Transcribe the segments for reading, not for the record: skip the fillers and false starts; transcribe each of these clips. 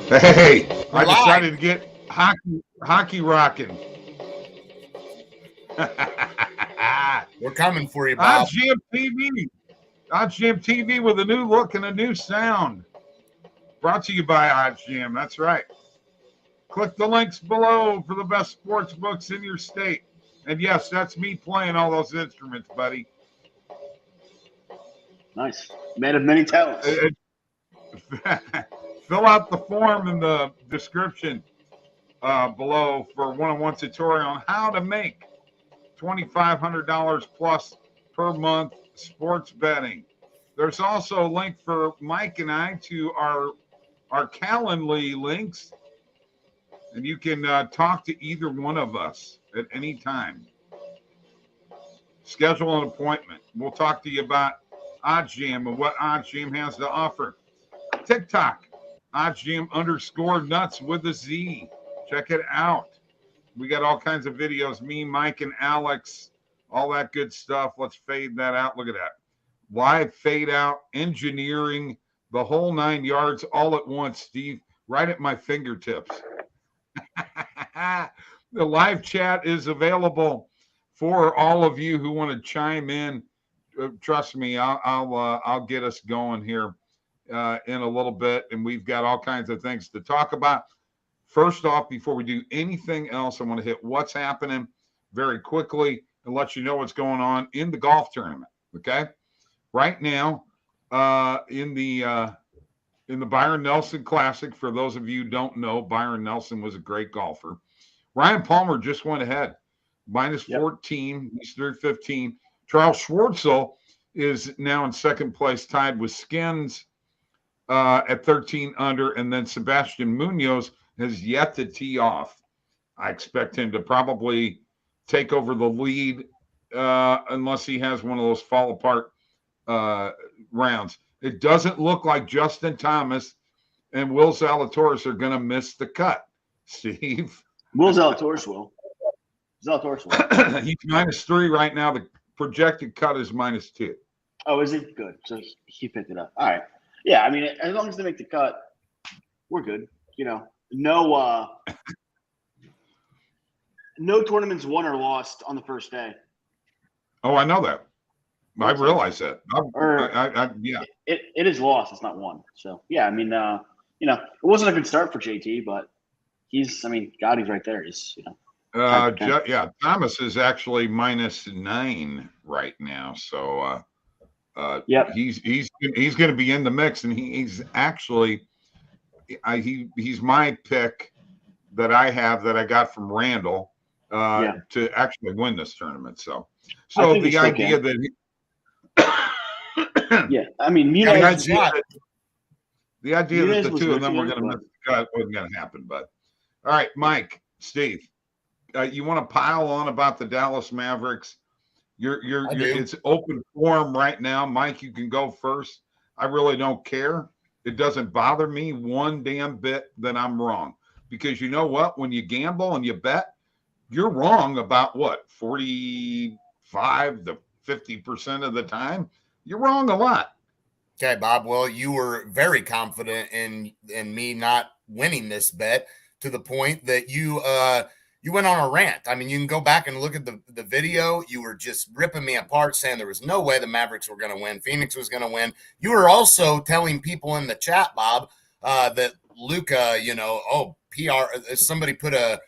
Hey, We're I live. decided to get hockey rocking. We're coming for you, Bob. OddsJam TV. OddsJam TV with a new look and a new sound. Brought to you by OddsJam. That's right. Click the links below for the best sports books in your state. And yes, that's me playing all those instruments, buddy. Nice. Man of many talents. Fill out the form in the description below for a one-on-one tutorial on how to make $2,500 plus per month sports betting. There's also a link for Mike and I to our Calendly links, and you can talk to either one of us at any time. Schedule an appointment. We'll talk to you about OddsJam and what OddsJam has to offer. TikTok, OddsJam_nuts with a Z. Check it out. We got all kinds of videos, me, Mike, and Alex, all that good stuff. Let's fade that out. Look at that. Live fade out, engineering, the whole 9 yards all at once, Steve, right at my fingertips. The live chat is available for all of you who want to chime in. Trust me, I'll get us going here in a little bit, and we've got all kinds of things to talk about. First off, before we do anything else, I want to hit what's happening very quickly and let you know what's going on in the golf tournament. Okay, right now in the Byron Nelson Classic. For those of you who don't know, Byron Nelson was a great golfer. Ryan Palmer just went ahead, minus 14. He's through 15. Charles Schwartzel is now in second place, tied with Skins at 13 under, and then Sebastian Munoz has yet to tee off. I expect him to probably take over the lead unless he has one of those fall apart rounds. It doesn't look like Justin Thomas and Will Zalatoris are going to miss the cut, Steve. Will Zalatoris will. Zalatoris will. He's -3 right now. The projected cut is -2. Oh, is he? Good. So he picked it up. All right. Yeah, I mean, as long as they make the cut, we're good. You know, no tournaments won or lost on the first day. Oh, I know that. I realize that. Yeah. It is lost. It's not won. So, yeah, I mean, you know, it wasn't a good start for JT, but he's right there. He's, you know. Thomas is actually -9 right now. So, he's going to be in the mix, and he's actually he's my pick that I have that I got from Randall to actually win this tournament. So the idea that I mean, the idea that the two of them were going to miss the cut wasn't going to happen. But all right, Mike, Steve, you want to pile on about the Dallas Mavericks? It's open forum right now. Mike, you can go first. I really don't care. It doesn't bother me one damn bit that I'm wrong, because you know what? When you gamble and you bet, you're wrong about what, 45 to 50% of the time. You're wrong a lot. Okay, Bob. Well, you were very confident in me not winning this bet to the point that you went on a rant. I mean, you can go back and look at the video. You were just ripping me apart, saying there was no way the Mavericks were going to win. Phoenix was going to win. You were also telling people in the chat, Bob, that Luka, PR. Somebody put over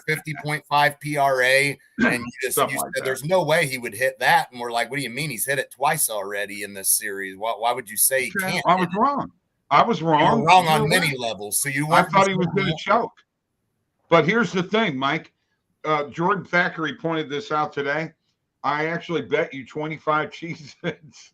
50.5 PRA, and you said there's no way he would hit that. And we're like, what do you mean? He's hit it twice already in this series. Why would you say he can't? I was wrong. I was wrong. You were wrong on many levels. So I thought he was going to choke. But here's the thing, Mike. Jordan Thackeray pointed this out today. I actually bet you 25 Cheez-Its.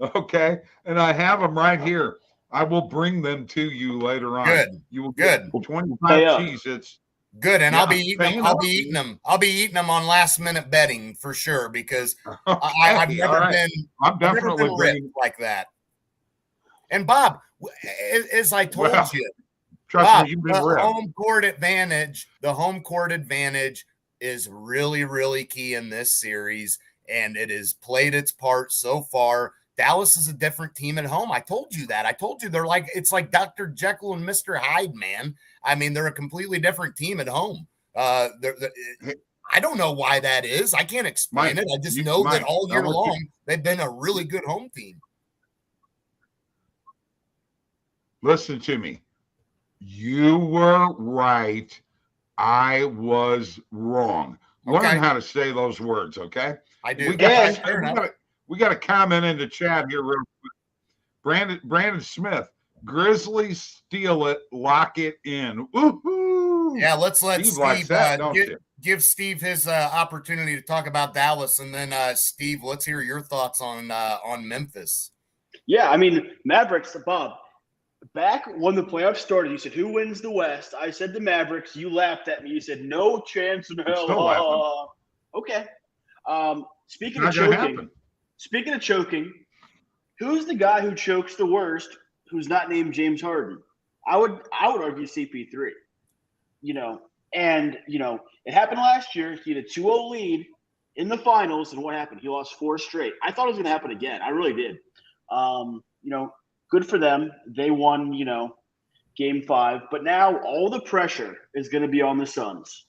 Okay? And I have them right here. I will bring them to you later on. Good. You will get 25 Cheez-Its. Good, and I'll be eating them. I'll be eating them on last minute betting for sure, because I've never been ripped like that. And Bob, as I told you, trust me, you've been ripped. The home court advantage is really, really key in this series, and it has played its part so far Dallas is a different team at home. I told you that. I told you it's like Dr. Jekyll and Mr. Hyde, man. I mean, they're a completely different team at home. I don't know why that is. I can't explain it. I just know that all year long they've been a really good home team. Listen to me. You were right. I was wrong. Okay. Learn how to say those words, okay? I do. We got a comment in the chat here real quick. Brandon Smith, Grizzlies steal it, lock it in. Woohoo! Yeah, let's let Steve give Steve his opportunity to talk about Dallas, and then Steve, let's hear your thoughts on Memphis. Yeah, I mean, Mavericks, Bob. Back when the playoffs started, you said, who wins the West? I said the Mavericks. You laughed at me. You said, no chance in hell. Okay. Speaking of choking, who's the guy who chokes the worst who's not named James Harden? I would argue CP3. It happened last year. He had a 2-0 lead in the finals, and what happened? He lost 4 straight. I thought it was going to happen again. I really did. Good for them. They won, game 5. But now all the pressure is going to be on the Suns.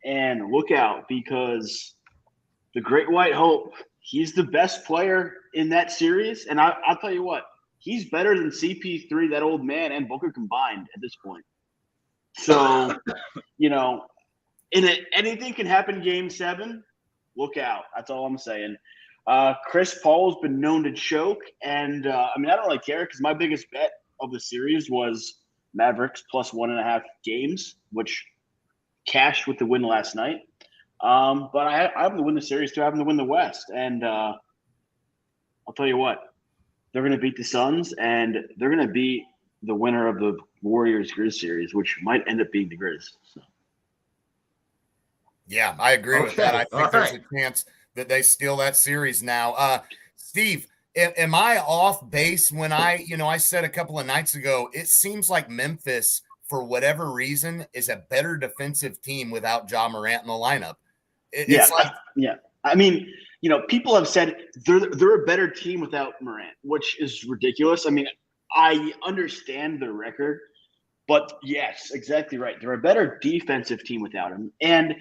And look out, because the Great White Hope, he's the best player in that series. And I'll tell you what, he's better than CP3, that old man, and Booker combined at this point. So, anything can happen game 7. Look out. That's all I'm saying. Chris Paul's been known to choke, and I don't really care because my biggest bet of the series was Mavericks plus 1.5 games, which cashed with the win last night. But I have them to win the series too. I have them to win the West, and I'll tell you what, they're going to beat the Suns, and they're going to beat the winner of the Warriors-Grizz series, which might end up being the Grizz. So. Yeah, I agree with that. I think there's a chance that they steal that series now. Steve, am I off base when I said a couple of nights ago, it seems like Memphis, for whatever reason, is a better defensive team without Ja Morant in the lineup. People have said they're a better team without Morant, which is ridiculous. I mean, I understand the record, but yes, exactly right. They're a better defensive team without him. And,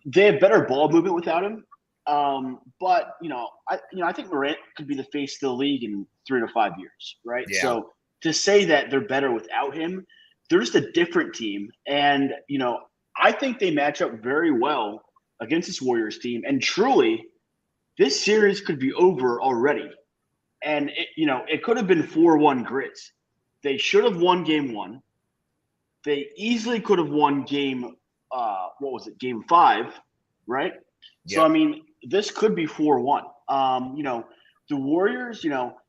they have better ball movement without him. But I think Morant could be the face of the league in 3 to 5 years, right? Yeah. So to say that they're better without him, they're just a different team. And, I think they match up very well against this Warriors team. And truly, this series could be over already. And, it could have been 4-1 Grizz. They should have won game 1. They easily could have won game game 5, right? Yeah. So, this could be 4-1. The Warriors,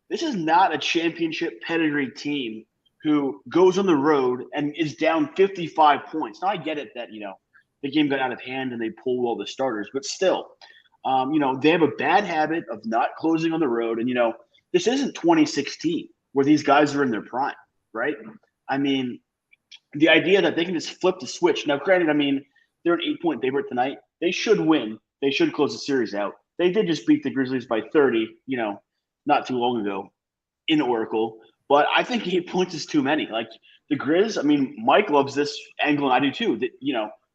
this is not a championship pedigree team who goes on the road and is down 55 points. Now, I get it that, the game got out of hand and they pulled all the starters, but still, they have a bad habit of not closing on the road. And, this isn't 2016 where these guys are in their prime, right? The idea that they can just flip the switch. Now, granted, they're an 8-point favorite tonight. They should win. They should close the series out. They did just beat the Grizzlies by 30, not too long ago in Oracle. But I think 8 points is too many. Like the Grizz, Mike loves this angle, and I do too. That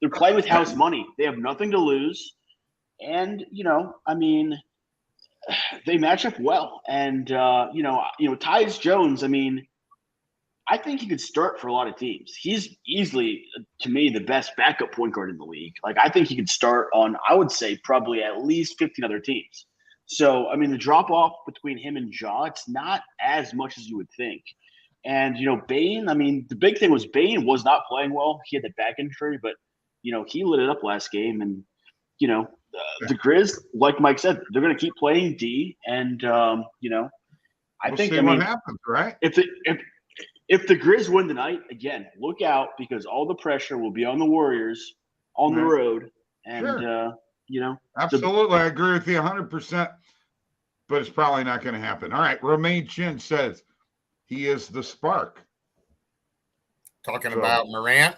they're playing with house money. They have nothing to lose, and they match up well. And Tyus Jones, I think he could start for a lot of teams. He's easily, to me, the best backup point guard in the league. Like, I think he could start on, I would say, probably at least 15 other teams. So, the drop-off between him and Ja, it's not as much as you would think. And, Bane, the big thing was Bane was not playing well. He had the back injury, but, he lit it up last game. And, the Grizz, like Mike said, they're going to keep playing D. And, I think what happens, right? If the Grizz win tonight, again, look out because all the pressure will be on the Warriors on the road. And, Absolutely. I agree with you 100%, but it's probably not going to happen. All right. Romaine Chin says he is the spark. Talking about Morant?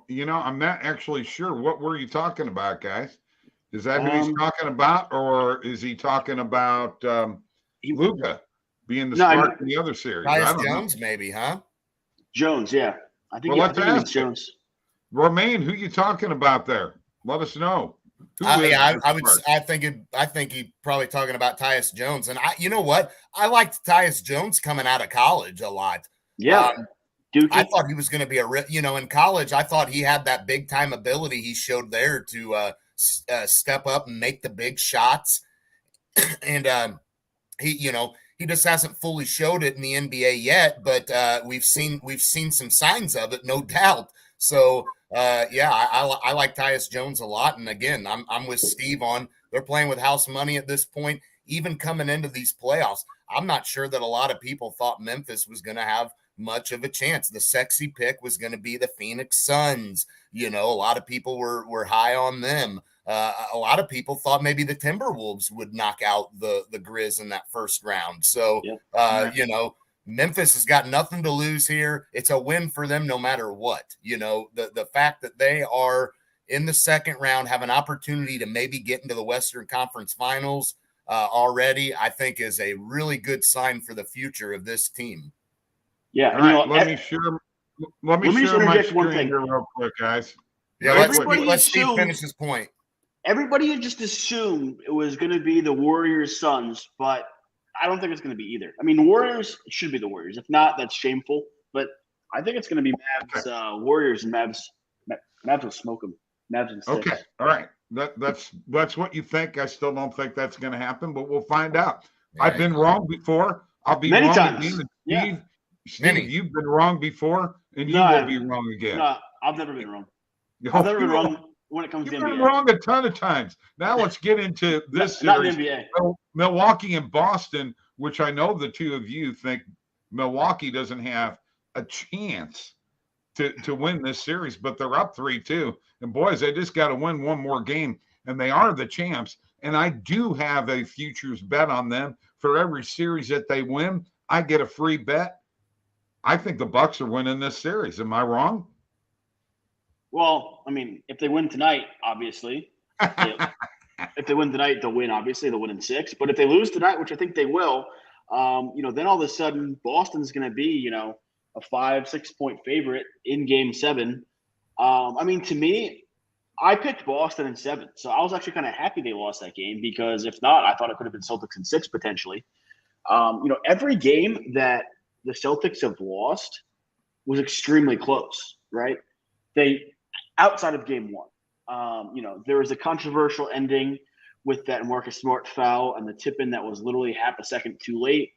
I'm not actually sure. What were you talking about, guys? Is that who he's talking about, or is he talking about Luka being the spark in the other series? Tyus Jones, maybe, huh? Jones, yeah. I think, let's ask it's Jones. Romaine, who you talking about there? Let us know. I think he's probably talking about Tyus Jones. And you know what? I liked Tyus Jones coming out of college a lot. Yeah. I thought he was going to be in college. I thought he had that big time ability he showed there to step up and make the big shots. And he just hasn't fully showed it in the NBA yet, but we've seen some signs of it, no doubt. So I like Tyus Jones a lot. And again, I'm with Steve on they're playing with house money at this point. Even coming into these playoffs, I'm not sure that a lot of people thought Memphis was going to have much of a chance. The sexy pick was going to be the Phoenix Suns. A lot of people were high on them. A lot of people thought maybe the Timberwolves would knock out the Grizz in that first round. So, Memphis has got nothing to lose here. It's a win for them no matter what. The fact that they are in the second round, have an opportunity to maybe get into the Western Conference Finals already, I think is a really good sign for the future of this team. Yeah. All right, let me share my screen here real quick, guys. Yeah, let's Steve finish his point. Everybody just assumed it was going to be the Warriors Suns, but I don't think it's going to be either. I mean, Warriors, it should be the Warriors. If not, that's shameful. But I think it's going to be Mavs, Warriors, and Mavs. Mavs will smoke them. Mavs and 6. Okay, all right. That's what you think. I still don't think that's going to happen, but we'll find out. Right. I've been wrong before. I'll be many wrong times. again. Steve, you've been wrong before, and you will be wrong again. No, I've never been wrong. I've never been wrong when it comes to NBA. You've been wrong a ton of times. Now let's get into this series. Not NBA. Milwaukee and Boston, which I know the two of you think Milwaukee doesn't have a chance to win this series, but they're up 3-2. And boys, they just got to win one more game, and they are the champs. And I do have a futures bet on them. For every series that they win, I get a free bet. I think the Bucks are winning this series. Am I wrong? Well, I mean, if they win tonight, obviously. If they win tonight, they'll win. Obviously, they'll win in 6. But if they lose tonight, which I think they will, then all of a sudden Boston's going to be, a 5-6 point favorite in Game 7. I mean, to me, I picked Boston in 7, so I was actually kind of happy they lost that game because if not, I thought it could have been Celtics in 6 potentially. Every game that the Celtics have lost was extremely close, right? They outside of Game 1. There was a controversial ending with that Marcus Smart foul and the tip-in that was literally half a second too late,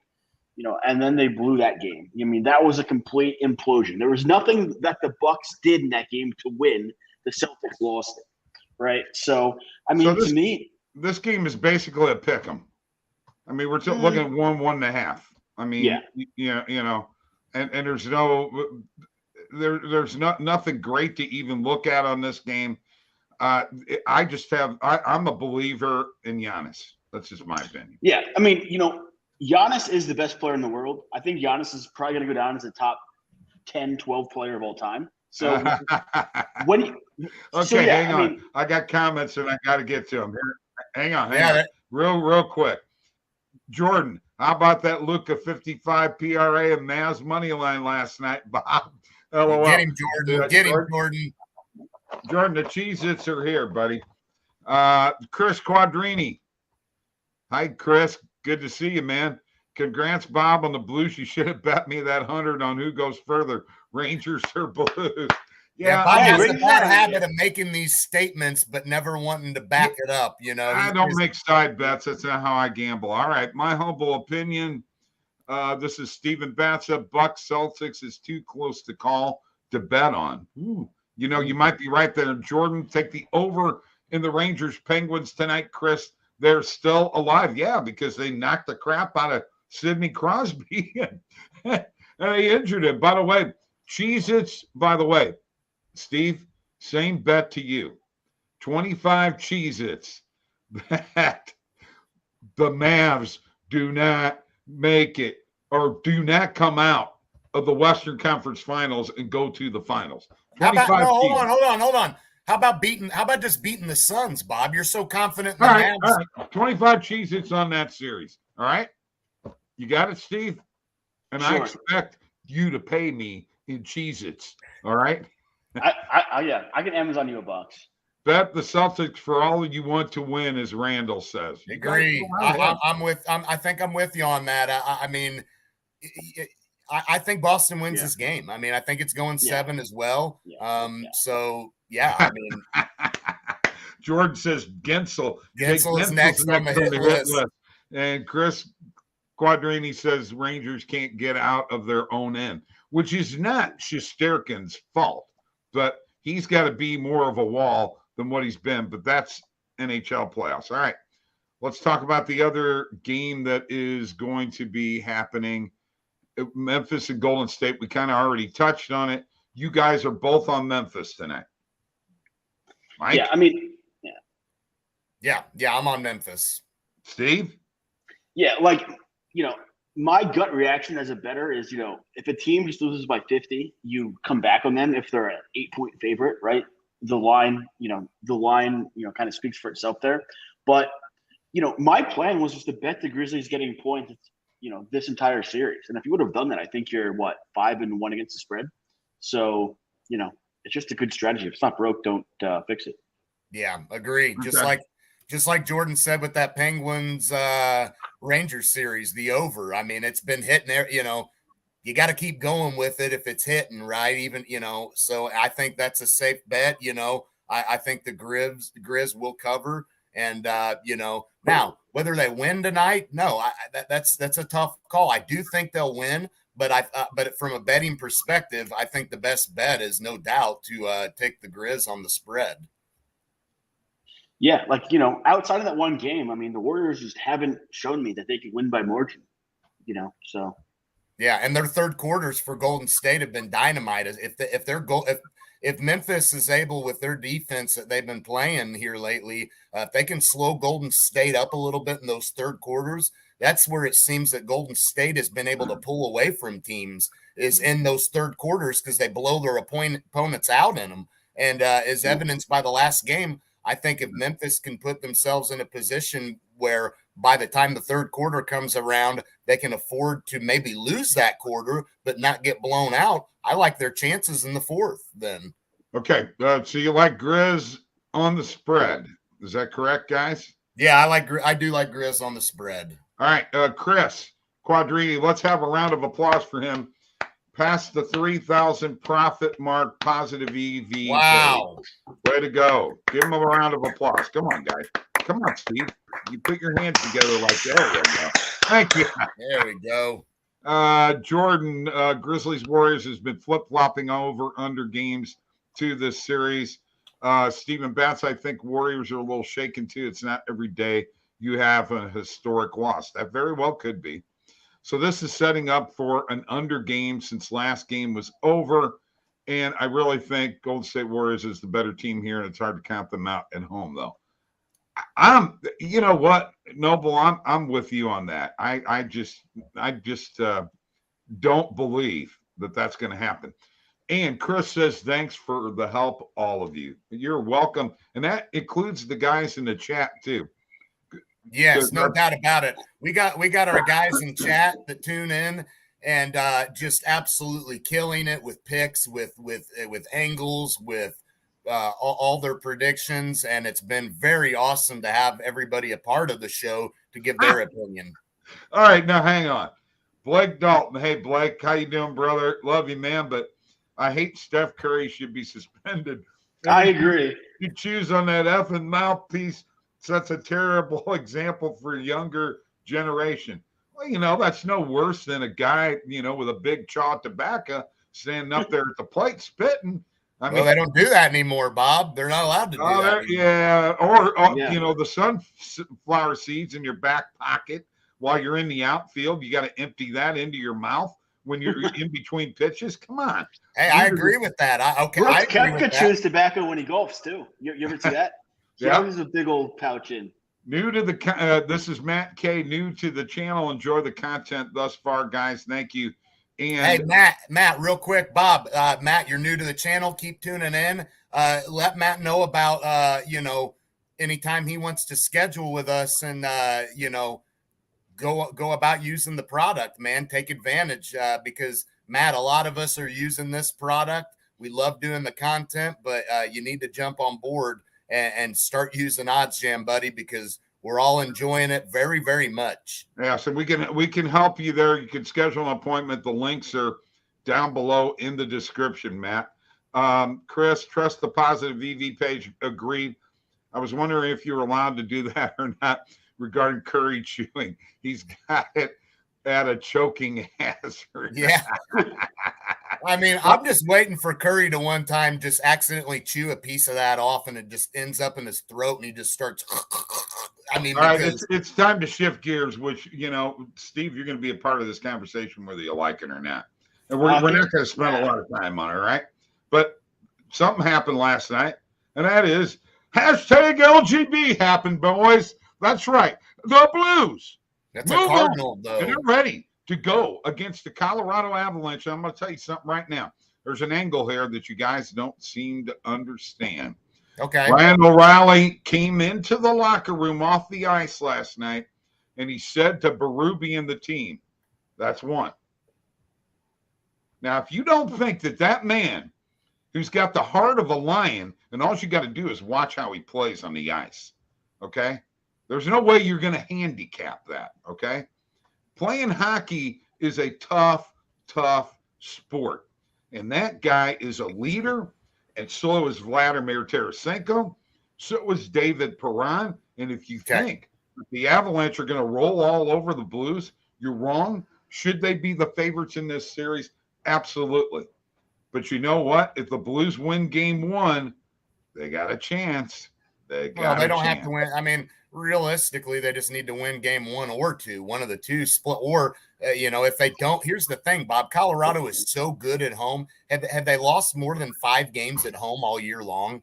and then they blew that game. I mean, that was a complete implosion. There was nothing that the Bucks did in that game to win. The Celtics lost it, right? So, I mean, to me, this game is basically a pick 'em. I mean, we're looking at 1.5. I mean, and there's nothing great to even look at on this game. I'm a believer in Giannis. That's just my opinion. Yeah. I mean, Giannis is the best player in the world. I think Giannis is probably going to go down as a top 10, 12 player of all time. So hang on. I got comments and I got to get to them. Hang on. Real quick. Jordan, how about that Luka 55 PRA and Mavs money line last night, Bob? LOL. Get him, Jordan. Get him, Jordan. Jordan, the Cheez-Its are here, buddy. Chris Quadrini. Hi, Chris. Good to see you, man. Congrats, Bob, on the Blues. You should have bet me that 100 on who goes further, Rangers or Blues. Yeah, Bob has a bad habit of making these statements but never wanting to back it up. I don't make side bets. That's not how I gamble. All right, my humble opinion. This is Stephen Batsa. Bucks Celtics is too close to call to bet on. Ooh. You might be right there. Jordan, take the over in the Rangers Penguins tonight, Chris. They're still alive. Yeah, because they knocked the crap out of Sidney Crosby and they injured him. By the way, Cheez-Its, by the way, Steve, same bet to you. 25 Cheez-Its that the Mavs do not make it or do not come out of the Western Conference Finals and go to the finals. Hold on. How about just beating the Suns, Bob? You're so confident in the All right, Mavs. all right. 25 Cheez-Its on that series. All right. You got it, Steve? And I Sure. expect you to pay me in Cheez-Its. All right. Yeah, I can Amazon you $1. Bet the Celtics for all you want to win, as Randall says. You guys Agree. go right ahead. I think I'm with you on that. I mean, I think Boston wins Yeah. this game. I mean, I think it's going 7 as well. Yeah. So yeah, I mean, Jordan says Gensel. Gensel is next on the hit list. And Chris Quadrini says Rangers can't get out of their own end, which is not Shesterkin's fault, but he's got to be more of a wall than what he's been. But that's NHL playoffs. All right, let's talk about the other game that is going to be happening. Memphis and Golden State. We kind of already touched on it. You guys are both on Memphis tonight. Mike? Yeah, I mean, yeah, I'm on Memphis. Steve? Yeah, like, my gut reaction as a bettor is, if a team just loses by 50, you come back on them if they're an 8-point favorite, right? The line kind of speaks for itself there. But, my plan was just to bet the Grizzlies getting points, this entire series. And if you would have done that, I think you're 5-1 against the spread. So, it's just a good strategy. If it's not broke, don't fix it. Yeah, agree. Okay. Just like Jordan said with that Penguins Rangers series, the over. I mean, it's been hitting there. You got to keep going with it if it's hitting, right? Even so I think that's a safe bet. I think the Grizz will cover, and now whether they win tonight, no, that's a tough call. I do think they'll win. But from a betting perspective, I think the best bet is no doubt to take the Grizz on the spread. Yeah, outside of that one game, I mean, the Warriors just haven't shown me that they can win by margin. So. Yeah, and their third quarters for Golden State have been dynamite. If Memphis is able, with their defense that they've been playing here lately, if they can slow Golden State up a little bit in those third quarters, that's where it seems that Golden State has been able to pull away from teams, is in those third quarters, because they blow their opponents out in them. And as evidenced by the last game, I think if Memphis can put themselves in a position where by the time the third quarter comes around, they can afford to maybe lose that quarter but not get blown out, I like their chances in the fourth then. Okay, so you like Grizz on the spread. Is that correct, guys? Yeah, I do like Grizz on the spread. All right, Chris Quadrini, let's have a round of applause for him. Past the 3,000 profit mark, positive EV. Wow. Way to go. Give him a round of applause. Come on, guys. Come on, Steve. You put your hands together like that. There we go. Thank you. There we go. Jordan, Grizzlies Warriors has been flip-flopping over under games to this series. Stephen Batts, I think Warriors are a little shaken too. It's not every day you have a historic loss. That very well could be. So this is setting up for an under game since last game was over. And I really think Golden State Warriors is the better team here, and it's hard to count them out at home, though. You know what, Noble, I'm with you on that. I just don't believe that that's going to happen. And Chris says, thanks for the help, all of you. You're welcome. And that includes the guys in the chat too. Yes, no doubt about it. We got our guys in chat that tune in and just absolutely killing it with picks, with angles, with all their predictions, and it's been very awesome to have everybody a part of the show to give their opinion. All right, now hang on. Blake Dalton. Hey, Blake, how you doing, brother? Love you, man, but I hate Steph Curry should be suspended. I agree. You choose on that effing mouthpiece. Sets a terrible example for a younger generation. Well, that's no worse than a guy, with a big chaw of tobacco standing up there at the plate spitting. I mean, they don't do that anymore, Bob. They're not allowed to do that. Yeah, or the sunflower seeds in your back pocket while you're in the outfield. You got to empty that into your mouth when you're in between pitches. Come on. Hey, I agree with that. Kepka chews tobacco when he golfs too. You ever see that? Yeah, there's a big old pouch in. New to the this is Matt K. New to the channel. Enjoy the content thus far, guys. Thank you. And hey, Matt, real quick, Bob, Matt, you're new to the channel. Keep tuning in. Let Matt know about, anytime he wants to schedule with us and, go about using the product, man. Take advantage because, Matt, a lot of us are using this product. We love doing the content, but you need to jump on board and start using OddsJam, buddy, because we're all enjoying it very, very much. yeah, so we can help you there. You can schedule an appointment. The links are down below in the description, Matt. Chris, trust the positive EV page. Agreed. I was wondering if you're allowed to do that or not regarding Curry chewing. He's got it at a choking hazard. Yeah. I mean, I'm just waiting for Curry to one time just accidentally chew a piece of that off and it just ends up in his throat and he just starts. I mean, all right, it's time to shift gears, which, Steve, you're going to be a part of this conversation whether you like it or not. And we're not going to spend a lot of time on it, right? But something happened last night, and that is #LGB happened, boys. That's right. The Blues. That's a Cardinal, though. And they're ready to go against the Colorado Avalanche. I'm going to tell you something right now. There's an angle here that you guys don't seem to understand. Okay. Randall Riley came into the locker room off the ice last night, and he said to Berube and the team, that's one. Now, if you don't think that man who's got the heart of a lion, and all you got to do is watch how he plays on the ice, okay? There's no way you're going to handicap that, okay? Playing hockey is a tough sport. And that guy is a leader, and so is Vladimir Tarasenko. So is David Perron. And if you think the Avalanche are going to roll all over the Blues, you're wrong. Should they be the favorites in this series? Absolutely. But you know what? If the Blues win game one, they got a chance. They don't have to win. I mean, realistically, they just need to win game 1 or 2, one of the two split. Or, if they don't, here's the thing, Bob, Colorado is so good at home. Have they lost more than 5 games at home all year long?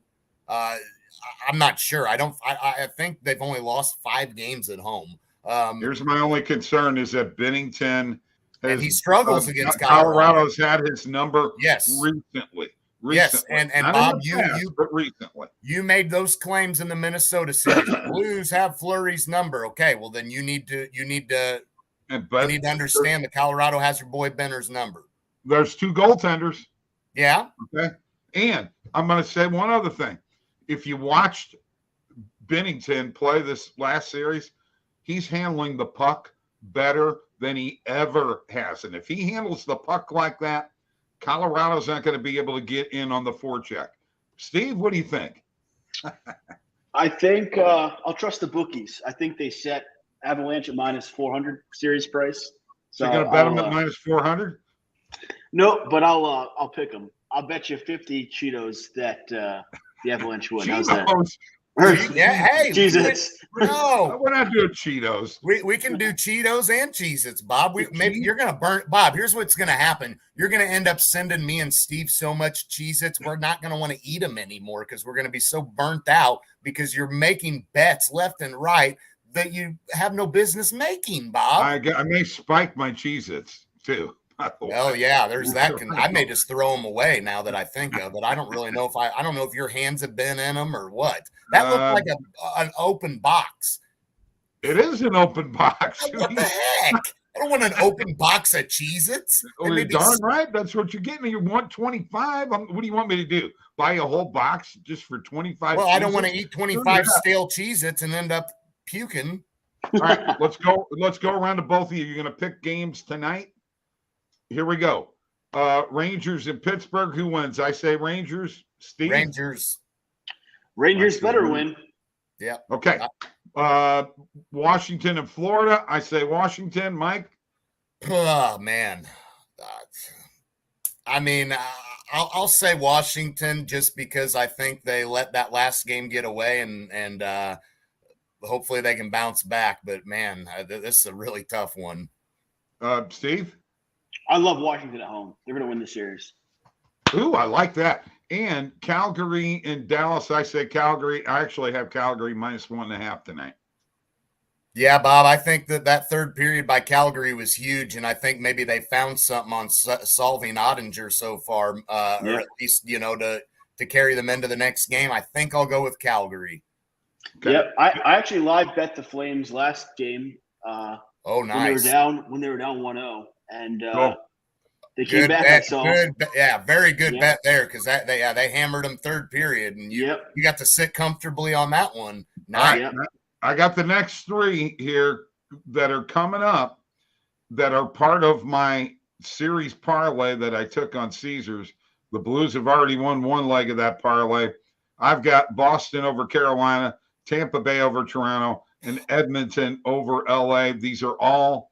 I'm not sure. I think they've only lost 5 games at home. Here's my only concern is that Binnington and he struggles against Colorado's had his number recently. Yes, and Bob, but recently you made those claims in the Minnesota series. Blues have Fleury's number. Okay, well then you need to understand that Colorado has your boy Benner's number. There's 2 goaltenders. Yeah. Okay. And I'm going to say one other thing. If you watched Binnington play this last series, he's handling the puck better than he ever has. And if he handles the puck like that, Colorado's not going to be able to get in on the forecheck. Steve, what do you think? I think I'll trust the bookies. I think they set Avalanche at -400 series price. So you're going to bet them at -400? No, but I'll pick them. I'll bet you 50 Cheetos that the Avalanche win. How's that? Yeah, hey, Jesus. No, we're not doing Cheetos. We can do Cheetos and Cheez-Its, Bob. Maybe you're gonna burn Bob. Here's what's gonna happen. You're gonna end up sending me and Steve so much Cheez-Its, we're not gonna want to eat them anymore because we're gonna be so burnt out because you're making bets left and right that you have no business making, Bob. I may spike my Cheez-Its too. Oh yeah, there's that. I may just throw them away now that I think of it. I don't really know if I don't know if your hands have been in them or what. That looked like an open box. It is an open box. What the heck? I don't want an open box of Cheez-Its. Well, darn right. That's what you're getting. You want 25. What do you want me to do? Buy a whole box just for 25? Well, I don't want to eat 25 stale Cheez-Its and end up puking. All right, let's go around to both of you. You're going to pick games tonight. Here we go. Rangers in Pittsburgh. Who wins? I say Rangers. Steve? Rangers better win. Yeah. Okay. Washington and Florida. I say Washington. Mike? Oh, man. I mean, I'll say Washington just because I think they let that last game get away and hopefully they can bounce back. But, man, this is a really tough one. Steve? I love Washington at home. They're going to win the series. Ooh, I like that. And Calgary and Dallas, I say Calgary. I actually have Calgary -1.5 tonight. Yeah, Bob, I think that third period by Calgary was huge, and I think maybe they found something on solving Ottinger so far, or at least, to carry them into the next game. I think I'll go with Calgary. Okay. Yep, I actually live bet the Flames last game. Nice. When they were down 1-0, and they came back. Bet, I saw. Very good bet there, because they hammered them third period, and you got to sit comfortably on that one. Nice. Yep. I got the next three here that are coming up that are part of my series parlay that I took on Caesars. The Blues have already won one leg of that parlay. I've got Boston over Carolina, Tampa Bay over Toronto, and Edmonton over LA. These are all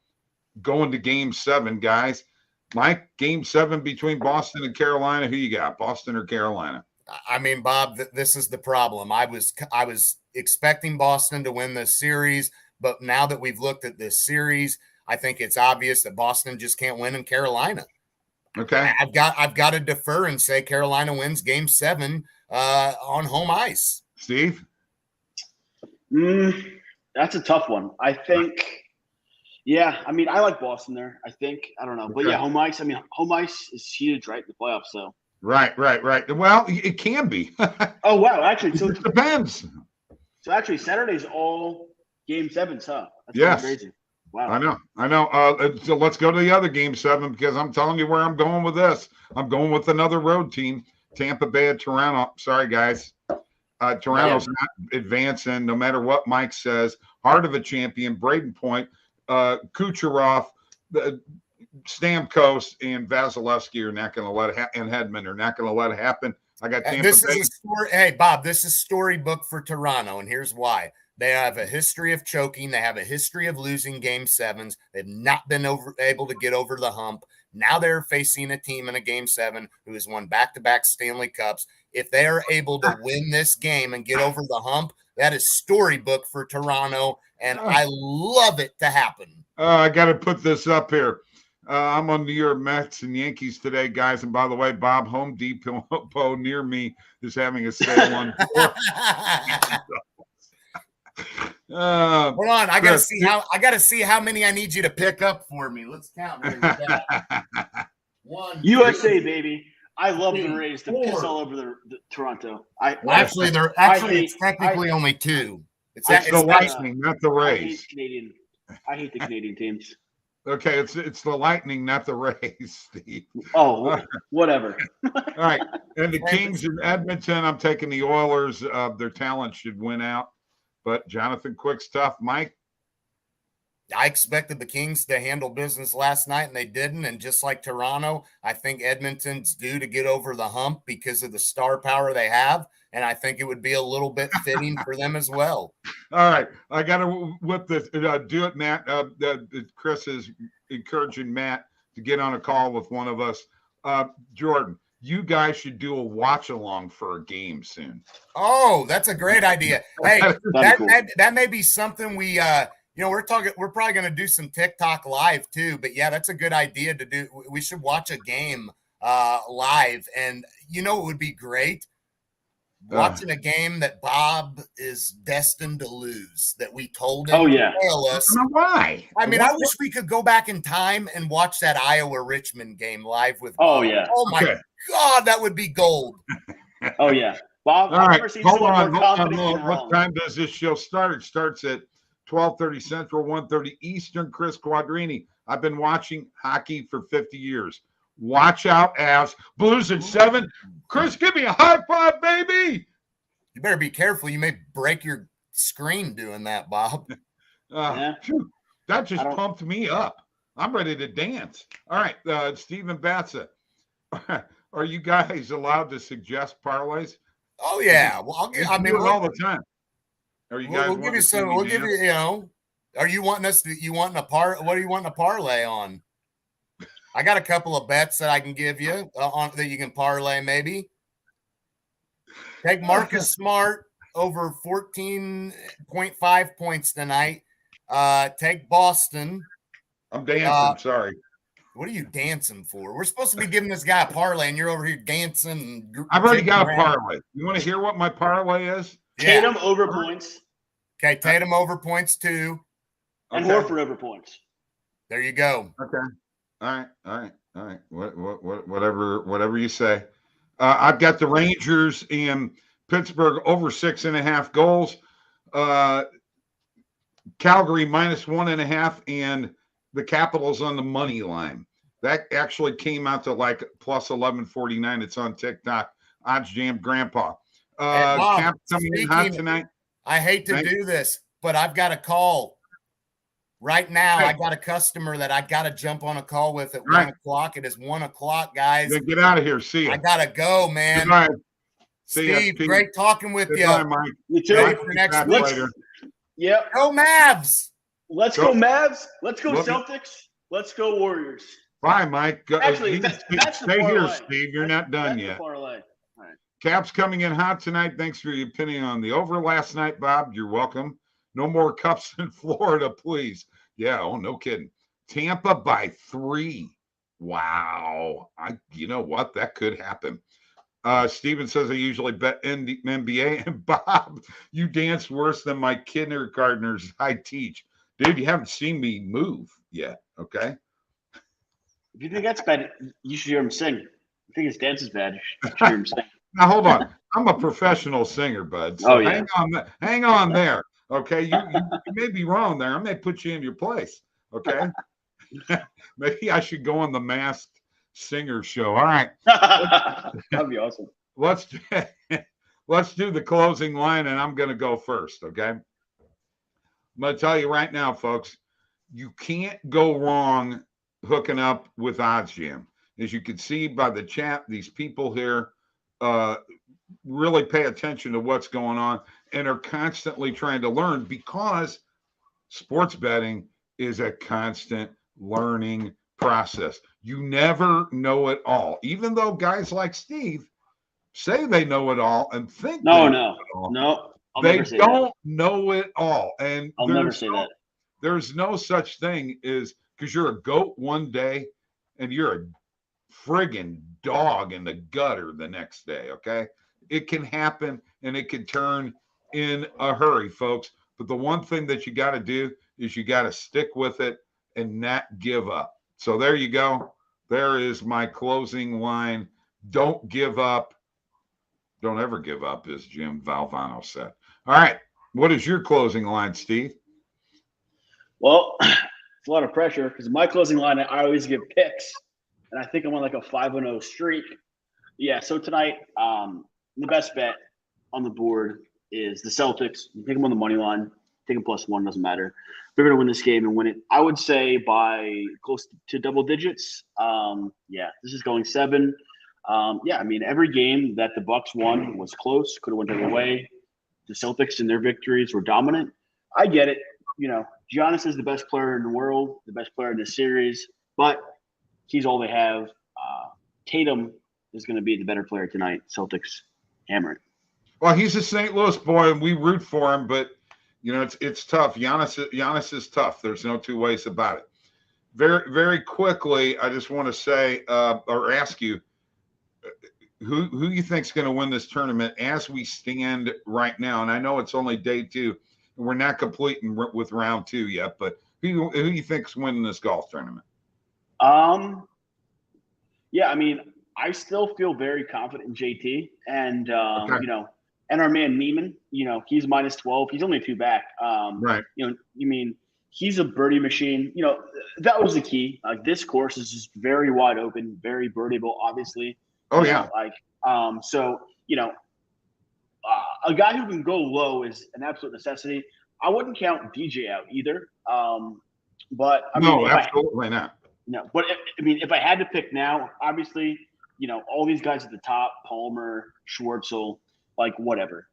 going to game 7, guys. Mike, game 7 between Boston and Carolina. Who you got, Boston or Carolina? I mean, Bob, this is the problem. I was expecting Boston to win this series, but now that we've looked at this series, I think it's obvious that Boston just can't win in Carolina. Okay. I've got to defer and say Carolina wins game 7 on home ice. Steve? That's a tough one. I think, I mean, I like Boston there, I think. I don't know. But home ice, home ice is huge, right? The playoffs, so. Right. Well, it can be. Oh, wow. Actually, so it depends. So actually, Saturday's all game 7s, huh? That's crazy. Wow. I know. So let's go to the other game 7, because I'm telling you where I'm going with this. I'm going with another road team, Tampa Bay at Toronto. Sorry, guys. Toronto's not advancing, no matter what Mike says. Heart of a champion, Braden Point, Kucherov, Stamkos, and Vasilevsky are not going to let it and Hedman are not going to let it happen. I got Tampa Bay. Is a story. Hey, Bob, this is storybook for Toronto, and here's why. They have a history of choking. They have a history of losing game 7s. They've not been able to get over the hump. Now they're facing a team in a game 7 who has won back-to-back Stanley Cups. If they are able to win this game and get over the hump, that is storybook for Toronto, and I love it to happen. I got to put this up here. I'm on New York Mets and Yankees today, guys. And by the way, Bob, Home Depot near me is having a sale on. Hold on, I gotta see how many I need you to pick up for me. Let's count. One, USA, baby. I love the Rays to piss all over the Toronto. It's technically only 2. It's the Lightning, not the Rays. I hate the Canadian teams. Okay, it's the Lightning, not the Rays, Steve. Oh, whatever. All right, and the Kings in Edmonton, I'm taking the Oilers. Their talent should win out, but Jonathan Quick's tough. Mike? I expected the Kings to handle business last night, and they didn't. And just like Toronto, I think Edmonton's due to get over the hump because of the star power they have. And I think it would be a little bit fitting for them as well. All right. I got to whip this. Do it, Matt. Chris is encouraging Matt to get on a call with one of us. Jordan, you guys should do a watch along for a game soon. Oh, that's a great idea. Hey, that may be something we we're probably going to do some TikTok live too, but yeah, that's a good idea to do. We should watch a game live, and it would be great watching a game that Bob is destined to lose, that we told him. Oh yeah. Why? I mean, I wish we could go back in time and watch that Iowa-Richmond game live with Bob. Oh yeah. Oh my God, that would be gold. Oh yeah. Bob, all right, hold on. What time does this show start? It starts at 12:30 Central, 1:30 Eastern. Chris Quadrini. I've been watching hockey for 50 years. Watch out, Avs. Blues at 7. Chris, give me a high five, baby. You better be careful. You may break your screen doing that, Bob. That just pumped me up. I'm ready to dance. All right, Stephen Batza. Are you guys allowed to suggest parlays? Oh, yeah. Well, I mean, all the time. Are you guys? We'll give you some. We'll give you. Are you wanting us to? What are you wanting to parlay on? I got a couple of bets that I can give you on that you can parlay. Maybe take Marcus Smart over 14.5 points tonight. Take Boston. I'm dancing. Sorry. What are you dancing for? We're supposed to be giving this guy a parlay, and you're over here dancing. I've already got a parlay. You want to hear what my parlay is? Tatum over points. Okay, Tatum over points 2. And Okay. Horford over points. There you go. Okay. All right. Whatever you say. I've got the Rangers and Pittsburgh over 6.5 goals. Calgary -1.5, and the Capitals on the money line. That actually came out to like plus 1149. It's on TikTok. OddsJam Grandpa. Hey, Bob, Cap coming in hot tonight. I hate to do this, but I've got a call right now. Hey. I got a customer that I got to jump on a call with at 1 o'clock. It is 1 o'clock, guys. Then get out of here. See you. I got to go, man. Goodbye. Steve, great talking with Goodbye, you. Mike. You too. Ready for next week. Later. Yep. Go Mavs. Let's go Mavs. Let's go Look. Celtics. Let's go Warriors. Bye, Mike. Actually, that's the stay here, parlay. Steve. You're not done yet. Parlay. All right. Caps coming in hot tonight. Thanks for your opinion on the over last night, Bob. You're welcome. No more cups in Florida, please. Yeah, no kidding. Tampa by 3. Wow. You know what? That could happen. Steven says I usually bet NBA. And Bob, you dance worse than my kindergartners I teach. Dude, you haven't seen me move yet, okay? If you think that's bad, you should hear him sing. If you think his dance is bad, you should hear him sing. Now, hold on. I'm a professional singer, bud. So yeah. Hang on there, okay? You may be wrong there. I may put you in your place, okay? Maybe I should go on the Masked Singer show. All right. That'd be awesome. Let's do the closing line, and I'm going to go first, okay? I'm going to tell you right now, folks, you can't go wrong hooking up with OddsJam. As you can see by the chat, these people here really pay attention to what's going on and are constantly trying to learn, because sports betting is a constant learning process. You never know it all, even though guys like Steve say they know it all and think No. They don't know it all. And I'll never say that. There's no such thing as, because you're a goat one day and you're a friggin' dog in the gutter the next day, okay? It can happen, and it can turn in a hurry, folks. But the one thing that you got to do is you got to stick with it and not give up. So there you go. There is my closing line. Don't give up. Don't ever give up, as Jim Valvano said. All right. What is your closing line, Steve? Well, it's a lot of pressure, because my closing line, I always give picks, and I think I'm on like a 5-0 streak. Yeah, so tonight, the best bet on the board is the Celtics. You take them on the money line, take them +1, doesn't matter. They're going to win this game and win it, I would say, by close to double digits. This is going 7. I mean, every game that the Bucks won was close, could have went the other way. The Celtics and their victories were dominant. I get it. You know, Giannis is the best player in the world, the best player in this series, but he's all they have. Tatum is going to be the better player tonight. Celtics hammer it. Well, he's a St. Louis boy, and we root for him, but you know it's tough. Giannis is tough. There's no two ways about it. Very, very quickly, I just want to say or ask you who you think's going to win this tournament as we stand right now. And I know it's only day 2. We're not completing with round 2 yet, but who you think's winning this golf tournament? Yeah, I mean, I still feel very confident in JT, and Okay. you know, and our man Neiman. You know, he's -12. He's only 2 back. Right. You know, you mean he's a birdie machine. You know, that was the key. Like, this course is just very wide open, very birdieable, obviously. Oh yeah. So you know, a guy who can go low is an absolute necessity. I wouldn't count DJ out either. But I mean, absolutely not. No, but I mean, if I had to pick now, obviously, you know, all these guys at the top, Palmer, Schwartzel, like whatever.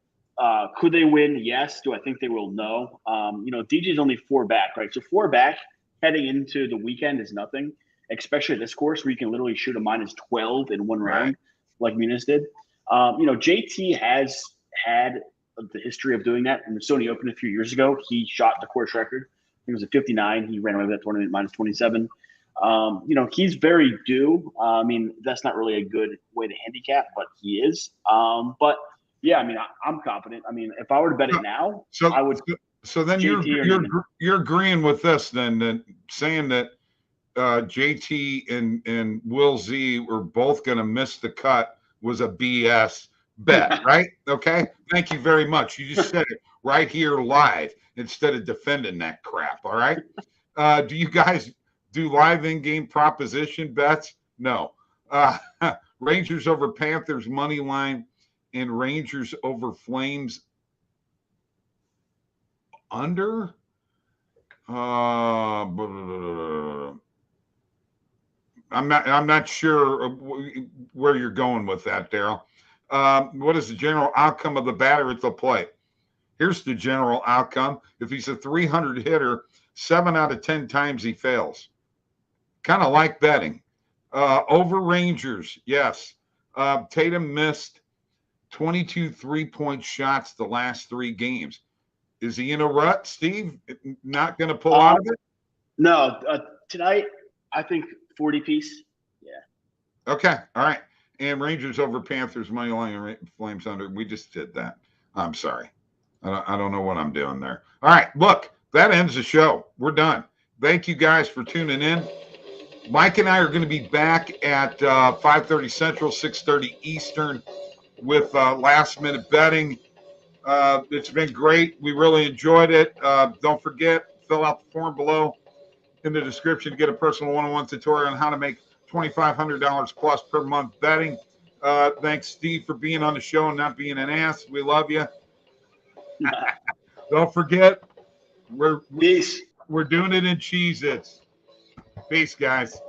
Could they win? Yes. Do I think they will? No. You know, DJ's only 4 back, right? So 4 back heading into the weekend is nothing, especially at this course where you can literally shoot a -12 in one round, like Muniz did. You know, JT has had the history of doing that. In the Sony Open a few years ago, he shot the course record. I think it was a 59. He ran away with that tournament -27. You know, he's very due. I mean, that's not really a good way to handicap, but he is. But yeah, I mean, I'm confident. I mean, if I were to bet it now, I would. So then you're agreeing with this then, that saying that JT and Will Z were both going to miss the cut was a BS bet, right? Okay. Thank you very much. You just said it right here live instead of defending that crap. All right. Do you guys do live in-game proposition bets? No. Rangers over Panthers money line and Rangers over Flames under. I'm not sure where you're going with that, Daryl. What is the general outcome of the batter at the plate? Here's the general outcome. If he's a 300 hitter, 7 out of 10 times he fails. Kind of like betting. Over Rangers, yes. Tatum missed 22 3-point shots the last 3 games. Is he in a rut, Steve? Not going to pull out of it? No. Tonight, I think 40 piece. Yeah. Okay. All right. And Rangers over Panthers money line and Flames under. We just did that. I'm sorry. I don't know what I'm doing there. All right. Look, that ends the show. We're done. Thank you guys for tuning in. Mike and I are going to be back at 5:30 Central, 6:30 Eastern with last-minute betting. It's been great. We really enjoyed it. Don't forget, fill out the form below in the description to get a personal one-on-one tutorial on how to make $2,500 plus per month betting. Thanks, Steve, for being on the show and not being an ass. We love you. Don't forget, we're doing it in Cheez-Its. Peace, guys.